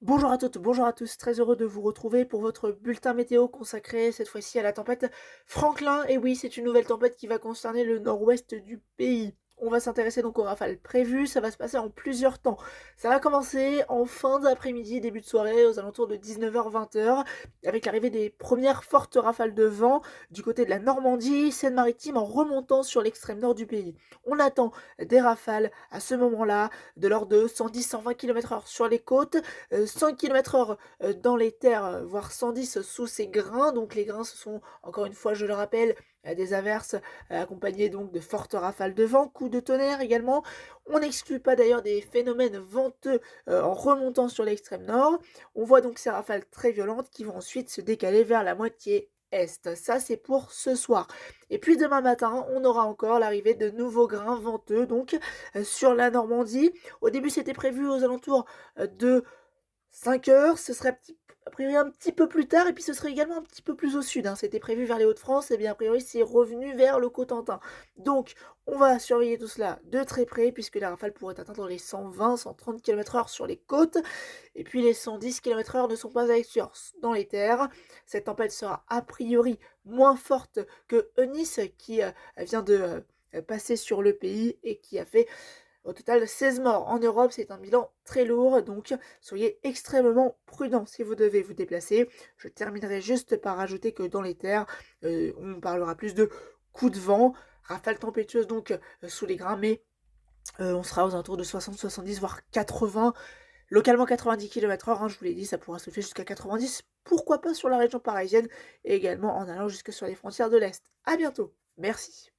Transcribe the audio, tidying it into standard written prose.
Bonjour à toutes, bonjour à tous, très heureux de vous retrouver pour votre bulletin météo consacré cette fois-ci à la tempête Franklin. Et oui, c'est une nouvelle tempête qui va concerner le nord-ouest du pays. On va s'intéresser donc aux rafales prévues, ça va se passer en plusieurs temps. Ça va commencer en fin d'après-midi, début de soirée, aux alentours de 19h-20h, avec l'arrivée des premières fortes rafales de vent du côté de la Normandie, Seine-Maritime, en remontant sur l'extrême nord du pays. On attend des rafales à ce moment-là de l'ordre de 110-120 km/h sur les côtes, 100 km/h dans les terres, voire 110 sous ces grains. Donc les grains, ce sont, encore une fois, je le rappelle, des averses accompagnées donc de fortes rafales de vent, coups de tonnerre également. On n'exclut pas d'ailleurs des phénomènes venteux en remontant sur l'extrême nord. On voit donc ces rafales très violentes qui vont ensuite se décaler vers la moitié est. Ça, c'est pour ce soir. Et puis demain matin, on aura encore l'arrivée de nouveaux grains venteux donc sur la Normandie. Au début, c'était prévu aux alentours de 5 heures, ce serait a priori un petit peu plus tard, et puis ce serait également un petit peu plus au sud, hein. C'était prévu vers les Hauts-de-France, et bien a priori c'est revenu vers le Cotentin. Donc on va surveiller tout cela de très près, puisque la rafale pourrait atteindre les 120-130 km/h sur les côtes, et puis les 110 km/h ne sont pas à exclure dans les terres. Cette tempête sera a priori moins forte que Eunice, qui vient de passer sur le pays, et qui a fait au total 16 morts en Europe. C'est un bilan très lourd, donc soyez extrêmement prudents si vous devez vous déplacer. Je terminerai juste par rajouter que dans les terres, on parlera plus de coups de vent, rafales tempétueuses donc sous les grains, mais on sera aux alentours de 60, 70, voire 80, localement 90 km/h, hein, je vous l'ai dit, ça pourra souffler jusqu'à 90, pourquoi pas sur la région parisienne, et également en allant jusque sur les frontières de l'Est. A bientôt, merci.